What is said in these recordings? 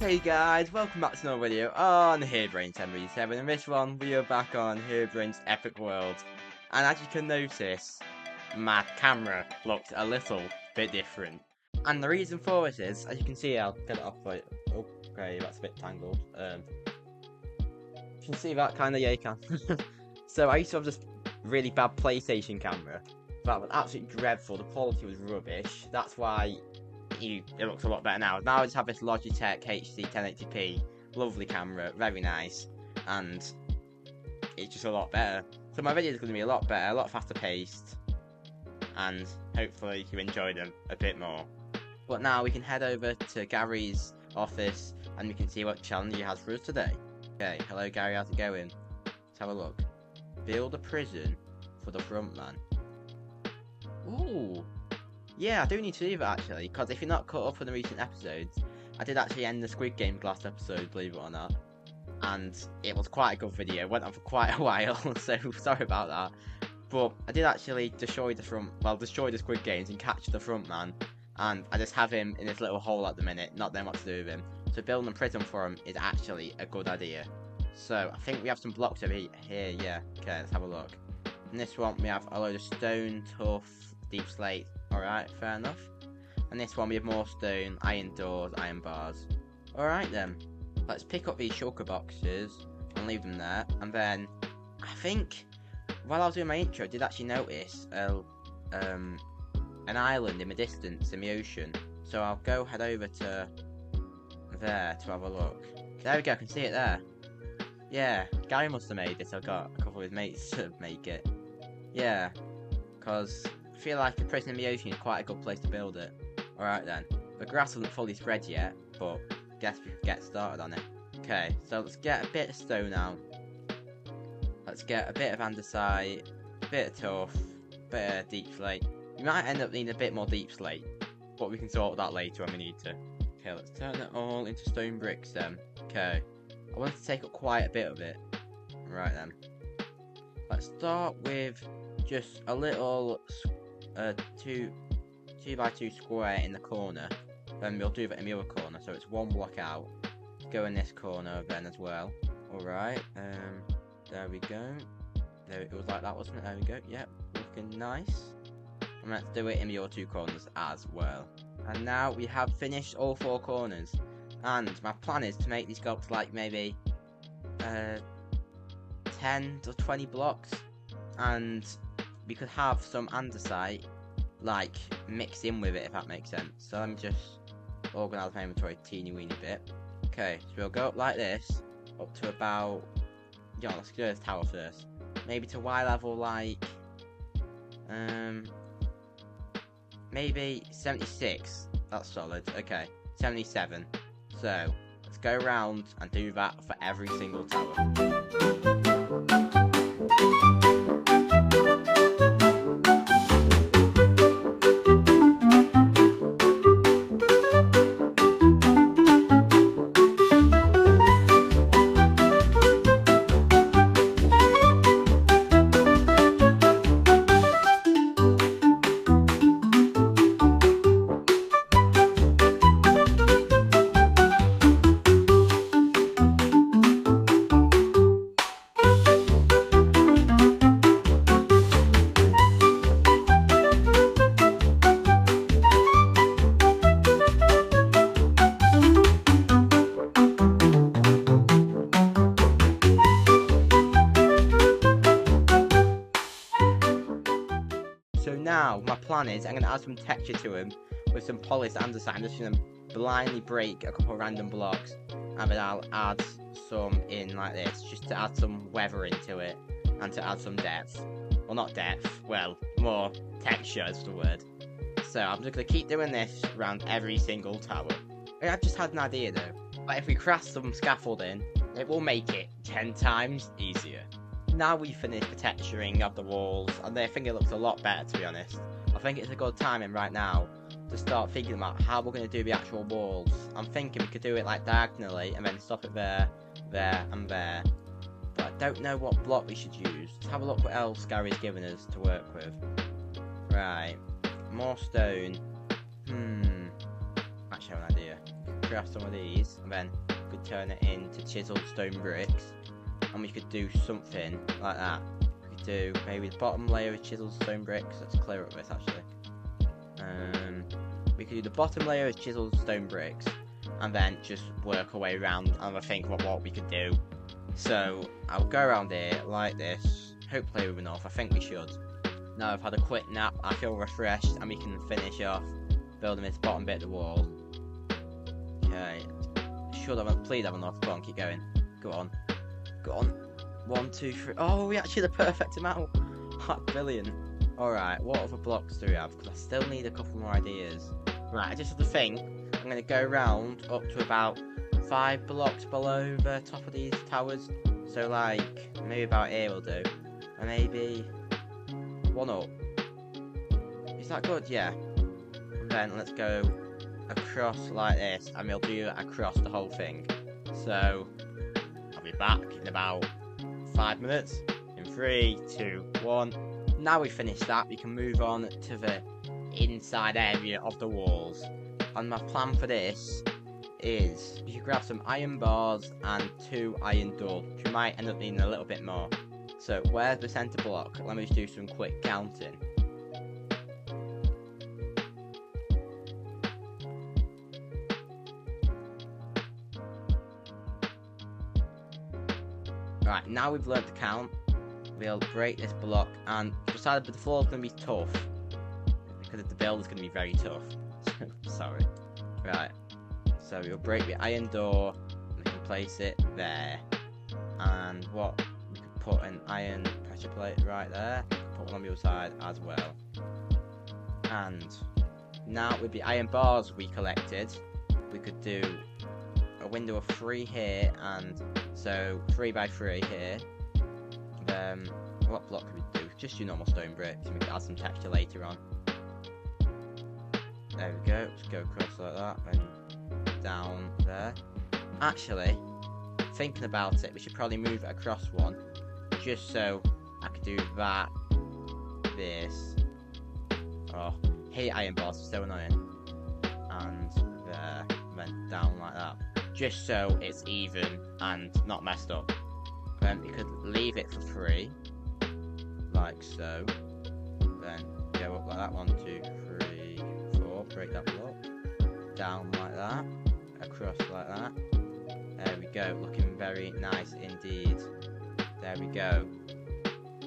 Hey guys, welcome back to another video on Herobrains 10v7. In this one, we are back on Herobrains Epic World. And as you can notice, my camera looks a little bit different. And the reason for it is, as you can see, I'll get it off right. Oh, okay, that's a bit tangled. You can see that kind of, yeah, you can. So I used to have this really bad PlayStation camera. That was absolutely dreadful, the quality was rubbish. That's why it looks a lot better now. Now I just have this Logitech HD 1080p, lovely camera, very nice, and it's just a lot better. So my videos are going to be a lot better, a lot faster paced, and hopefully you enjoy them a bit more. But now we can head over to Gary's office and we can see what challenge he has for us today. Okay, hello Gary, how's it going? Let's have a look. Build a prison for the front man. Ooh. Yeah, I do need to do that actually, because if you're not caught up on the recent episodes, I did actually end the Squid Game last episode, believe it or not. And it was quite a good video, it went on for quite a while, so sorry about that. But I did actually destroy the Squid Games and catch the front man. And I just have him in this little hole at the minute, not knowing what to do with him. So building a prison for him is actually a good idea. So I think we have some blocks over here, yeah. Okay, let's have a look. In this one we have a load of stone, tough, deep slate. Alright, fair enough. And this one we have more stone, iron doors, iron bars. Alright then. Let's pick up these shulker boxes and leave them there. And then, I think, while I was doing my intro, I did actually notice an island in the distance, in the ocean. So I'll go head over to there to have a look. There we go, I can see it there. Yeah, Gary must have made this. I've got a couple of his mates to make it. Yeah, because I feel like a prison in the ocean is quite a good place to build it. Alright then. The grass hasn't fully spread yet, but I guess we can get started on it. Okay, so let's get a bit of stone out. Let's get a bit of andesite, a bit of tuff, a bit of deep slate. We might end up needing a bit more deep slate, but we can sort that later when we need to. Okay, let's turn it all into stone bricks then. Okay, I want to take up quite a bit of it. Right then. Let's start with just a little 2x2 square in the corner. Then we'll do that in the other corner, so it's one block out. Go in this corner then as well. Alright, there we go. There it was like that, wasn't it? There we go. Yep, looking nice. And let's do it in the other two corners as well. And now we have finished all four corners. And my plan is to make these go up to like maybe 10 to 20 blocks. And we could have some andesite like mixed in with it, if that makes sense. So let me just organise my inventory a teeny weeny bit. Okay, so we'll go up like this, up to about, yeah, let's do this tower first. Maybe to Y level like, maybe 76. That's solid. Okay, 77. So let's go around and do that for every single tower. So now, my plan is I'm going to add some texture to him with some polished andesite. I'm just going to blindly break a couple of random blocks and then I'll add some in like this, just to add some weathering to it and to add some depth. Well, not depth, well, more texture is the word. So I'm just going to keep doing this around every single tower. I've just had an idea though, but if we craft some scaffolding, it will make it 10 times easier. Now we've finished the texturing of the walls, and I think it looks a lot better, to be honest. I think it's a good timing right now to start thinking about how we're going to do the actual walls. I'm thinking we could do it like diagonally, and then stop it there, there, and there. But I don't know what block we should use. Let's have a look what else Gary's given us to work with. Right, more stone. Actually I have an idea. craft some of these, and then we could turn it into chiseled stone bricks, and we could do something like that. We could do maybe the bottom layer of chiseled stone bricks. Let's clear up this actually. We could do the bottom layer of chiseled stone bricks, and then just work our way around and think about what we could do. So I'll go around here like this. Hopefully we've enough. I think we should. Now I've had a quick nap, I feel refreshed, and we can finish off building this bottom bit of the wall. Okay, please have enough. Go on, keep going. Go on. 1, 2, 3. Oh, we actually the perfect amount. Brilliant. Alright, what other blocks do we have? Because I still need a couple more ideas. Right, I just have to think. I'm going to go round up to about 5 blocks below the top of these towers. So like, maybe about here will do. And maybe 1 up. Is that good? Yeah. And then let's go across like this, and we'll do that across the whole thing. So I'll be back in about 5 minutes. In 3, 2, 1. Now we've finished that, we can move on to the inside area of the walls. And my plan for this is you grab some iron bars and 2 iron doors, which you might end up needing a little bit more. So where's the centre block? Let me just do some quick counting. Right, now we've learned to count, we'll break this block, and decided that the floor is going to be tough, because the build is going to be very tough. Sorry. Right, so we'll break the iron door, and we can place it there, and what, we could put an iron pressure plate right there, we could put one on the other side as well. And now with the iron bars we collected, we could do a window of 3 here, and so 3 by 3 here. What block could we do? Just do normal stone bricks, and we can add some texture later on. There we go, just go across like that, and down there. Actually, thinking about it, we should probably move it across one, just so I could do that, this. Oh, hate iron bars, it's so annoying. And there, then down like that. Just so it's even and not messed up. Then you could leave it for 3, like so. Then go up like that, 1, 2, 3, 4. Break that block. Down like that. Across like that. There we go. Looking very nice indeed. There we go.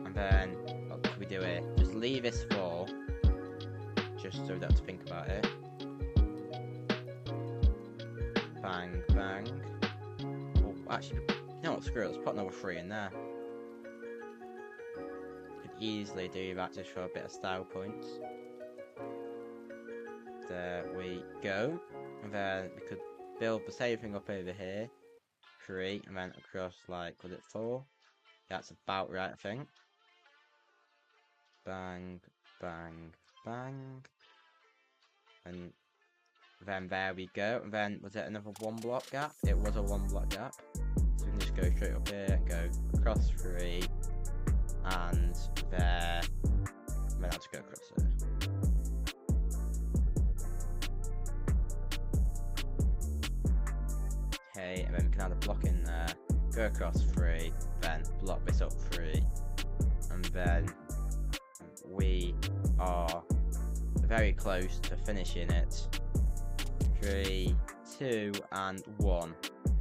And then what can we do here? Just leave this 4, just so we don't have to think about it. Bang, bang. Oh, actually, you know what, screw it, let's put another 3 in there. Could easily do that just for a bit of style points. There we go. And then we could build the same thing up over here. 3, and then across, like, was it 4? That's about right, I think. Bang, bang, bang. And then there we go. And then was it another 1 block gap? It was a 1 block gap. So we can just go straight up here and go across 3 and there. And then I'll just go across there. Okay, and then we can add a block in there. Go across 3, then block this up 3, and then we are very close to finishing it. 3, 2, and 1.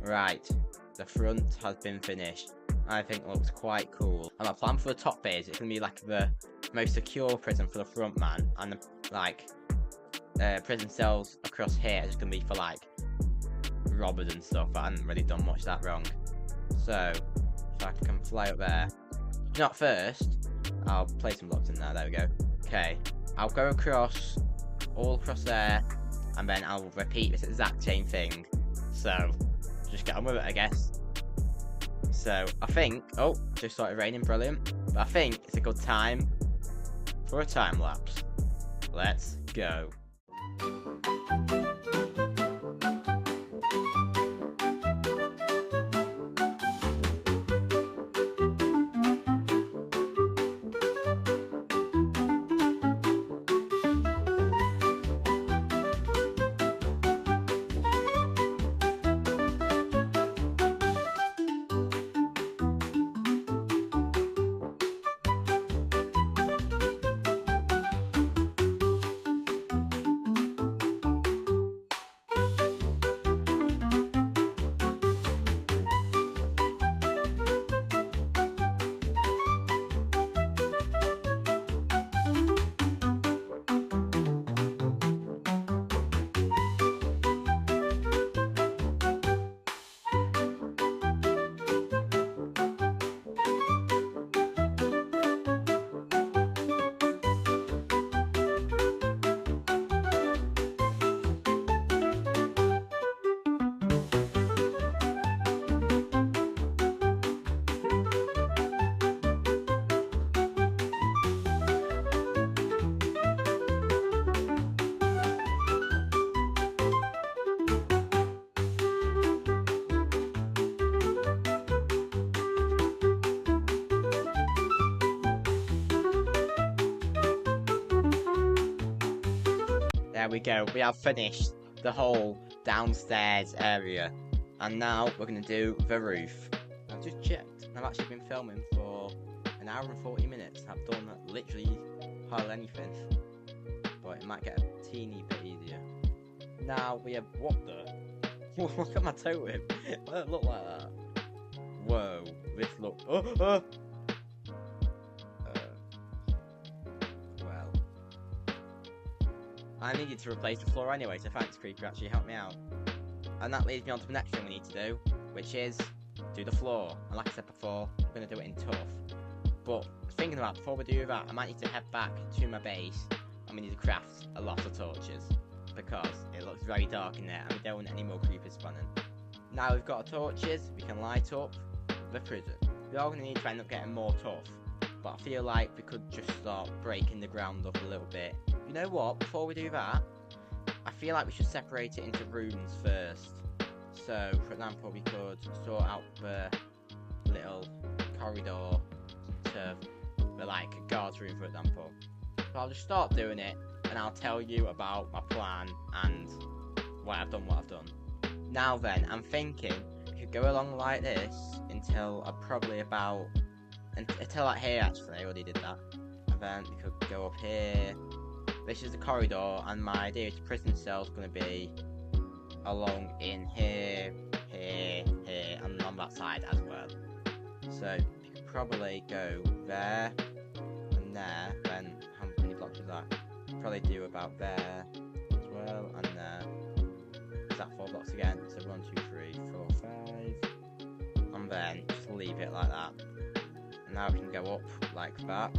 Right, the front has been finished. I think it looks quite cool. And my plan for the top bit is it's gonna be like the most secure prison for the front man, and the prison cells across here is gonna be for like robbers and stuff. I hadn't really done much that wrong. So if I can fly up there. Not first, I'll place some blocks in there. There we go. Okay, I'll go across, all across there, and then I'll repeat this exact same thing. So just get on with it, I guess. So I think, oh, just started raining, brilliant. But I think it's a good time for a time lapse. Let's go. we go. We have finished the whole downstairs area. And now we're going to do the roof. I've just checked. I've actually been filming for an hour and 40 minutes. I've done literally hardly anything. But it might get a teeny bit easier. Now we have... What the? Look at my toe whip. Why does it look like that? Whoa. This looks... Well. I needed to replace the floor anyway, so thanks Creeper, actually helped me out. And that leads me on to the next thing we need to do, which is do the floor. And like I said before, we're going to do it in tough. But thinking about before we do that, I might need to head back to my base and we need to craft a lot of torches because it looks very dark in there and we don't want any more creepers spawning. Now we've got our torches, we can light up the prison. We are going to need to end up getting more tough, but I feel like we could just start breaking the ground up a little bit. You know what, before we do that, I feel like we should separate it into rooms first. So, for example, we could sort out the little corridor to the like guards room, for example. So I'll just start doing it, and I'll tell you about my plan and why I've done what I've done. Now then, I'm thinking we could go along like this until probably about until like here. Actually, I already did that. And then we could go up here. This is the corridor, and my idea is the prison cell is going to be along in here, here, here, and on that side as well. So you could probably go there and there. Then how many blocks is that? Probably do about there as well, and there. Is that 4 blocks again? So 1, 2, 3, 4, 5, and then just leave it like that. And now we can go up like that.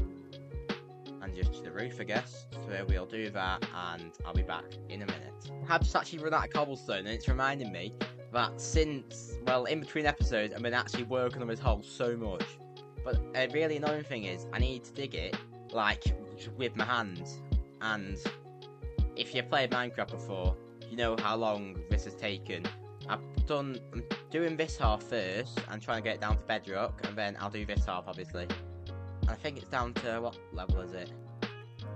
And just to the roof, I guess. So we'll do that, and I'll be back in a minute. I've just actually run out of cobblestone, and it's reminding me that since, well, in between episodes, I've been actually working on this hole so much. But a really annoying thing is, I need to dig it, like, with my hands. And if you've played Minecraft before, you know how long this has taken. I'm doing this half first, and trying to get it down to bedrock, and then I'll do this half, obviously. I think it's down to, what level is it?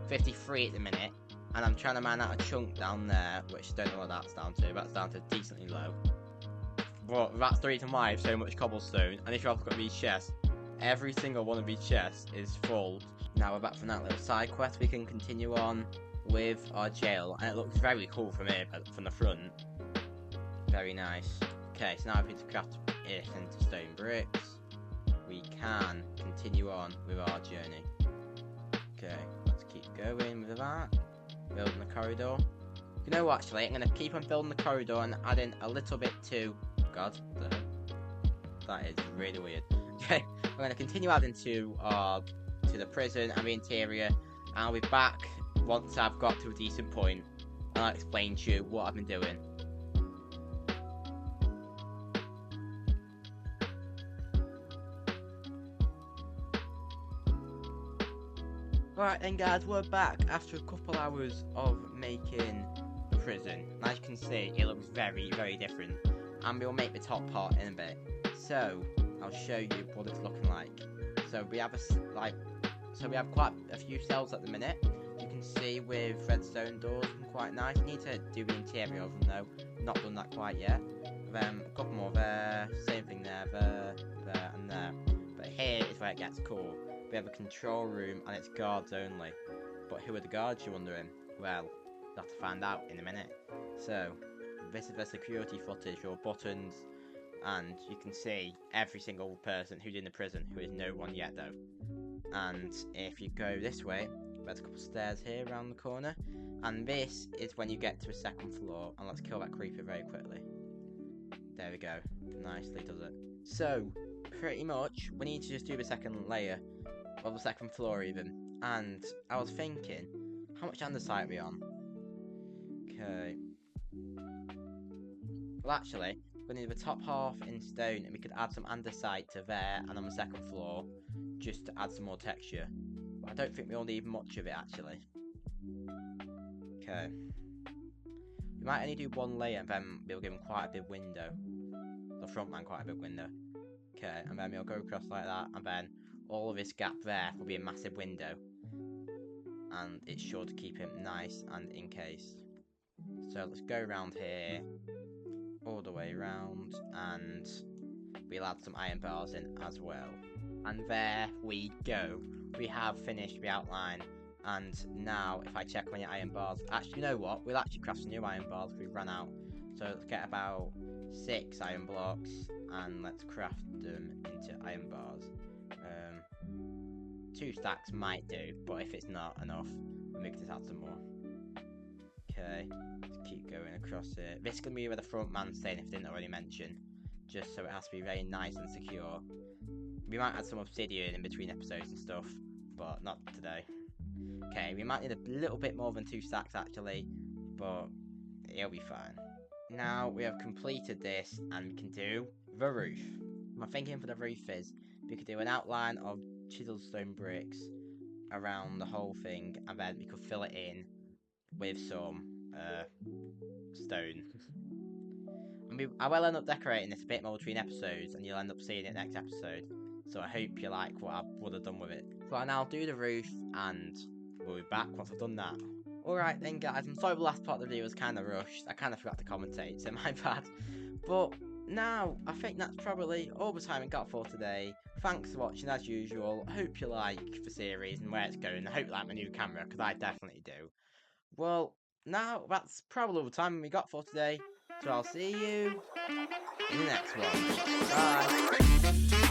53 at the minute. And I'm trying to mine out a chunk down there, which I don't know what that's down to. That's down to decently low. But that's the reason why I have so much cobblestone. And if you have got these chests, every single one of these chests is full. Now we're back from that little side quest. We can continue on with our jail. And it looks very cool from here, from the front. Very nice. Okay, so now we need to craft it into stone bricks. We can continue on with our journey. Okay, let's keep going with that. Building the corridor. You know what, actually, I'm going to keep on building the corridor and adding a little bit to... God, that is really weird. Okay, I'm going to continue adding to the prison and the interior. And I'll be back once I've got to a decent point. And I'll explain to you what I've been doing. Right then guys, we're back after a couple hours of making the prison. And as you can see, it looks very, very different. And we'll make the top part in a bit. So, I'll show you what it's looking like. So we have we have quite a few cells at the minute. You can see with redstone doors, and quite nice. I need to do the interior of them though. Not done that quite yet. Then a couple more there, same thing there, there, and there. But here is where it gets cool. We have a control room and it's guards only. But who are the guards, you're wondering? Well, you'll have to find out in a minute. So, this is the security footage, your buttons, and you can see every single person who's in the prison, who is no one yet though. And if you go this way, there's a couple of stairs here around the corner, and this is when you get to a second floor. And let's kill that creeper very quickly. There we go, nicely does it. So, pretty much, we need to just do the second layer, or the second floor even. And I was thinking, how much andesite are we on? Okay. Well actually, we're going to do the top half in stone, and we could add some andesite to there and on the second floor, just to add some more texture. But I don't think we'll need much of it actually. Okay. We might only do one layer, and then we'll give him quite a big window. The front man quite a big window. Okay, and then we'll go across like that, and then all of this gap there will be a massive window. And it's sure to keep him nice and encased. So let's go around here, all the way around, and we'll add some iron bars in as well. And there we go. We have finished the outline. And now, if I check on your iron bars, actually, you know what? We'll actually craft some new iron bars. We ran out. So let's get about 6 iron blocks, and let's craft them into iron bars. 2 stacks might do, but if it's not enough, we can just add some more. Okay, let's keep going across it. This is going to be where the front man's staying, if I didn't already mention. Just so it has to be very nice and secure. We might add some obsidian in between episodes and stuff, but not today. Okay, we might need a little bit more than 2 stacks actually, but it'll be fine. Now we have completed this, and we can do the roof. My thinking for the roof is we could do an outline of chiseled stone bricks around the whole thing, and then we could fill it in with some stone. I will end up decorating this a bit more between episodes, and you'll end up seeing it next episode. So I hope you like what I would have done with it. So I now do the roof, and we'll be back once I've done that. Alright then guys, I'm sorry the last part of the video was kind of rushed. I kind of forgot to commentate, so my bad. But now, I think that's probably all the time we got for today. Thanks for watching as usual. I hope you like the series and where it's going. I hope you like my new camera, because I definitely do. Well, now that's probably all the time we got for today. So I'll see you in the next one. Bye.